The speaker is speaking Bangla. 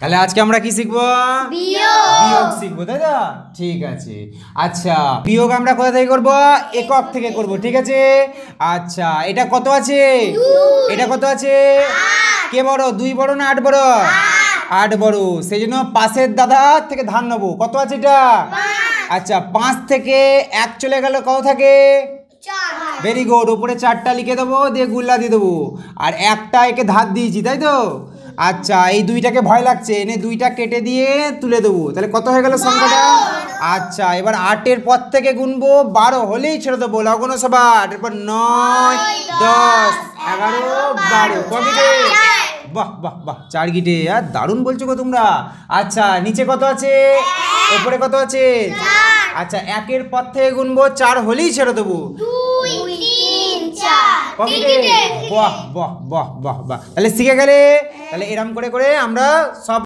তাহলে আজকে আমরা কি শিখবো? বিয়োগ শিখবো, তাই তো? ঠিক আছে। আচ্ছা, বিয়োগ আমরা কোথা থেকে করব? একক থেকে করব, ঠিক আছে? আচ্ছা, এটা কত আছে? এটা কত আছে? কে বড়, 2 বড় না 8 বড়? 8 বড়। সেই জন্য পাশের দাদা থেকে ধার নেবো। কত আছে এটা? আচ্ছা, 5 থেকে 1 চলে গেল, কত থাকে? Very good. উপরে 4টা লিখে দেবো, দিয়ে গুল্লা দিয়ে দেবো। আর একটা একে ধার দিয়েছি, তাই তো? আচ্ছা, এই 2টাকে ভয় লাগছে, এনে 2টা কেটে দিয়ে তুলে দেবো। তাহলে কত হয়ে গেল সংখ্যাটা? আচ্ছা, এবার 8-এর পর থেকে গুনবো, 12 হলেই ছেড়ে দেবো। লগ্ন সভা, এরপর 9, 10, 11, 12। কবিটে? বাহ বাহ বাহ, 4 গিটে। আর দারুণ বলছো গো তোমরা। আচ্ছা, নিচে কত আছে? উপরে কত আছে? আচ্ছা, 1-এর পর থেকে গুনবো, 4 হলেই ছেড়ে দেবো। বাহ বাহ বাহ বাহ বাহ। তাহলে শিখে গেলে। তাহলে এরম করে করে আমরা সব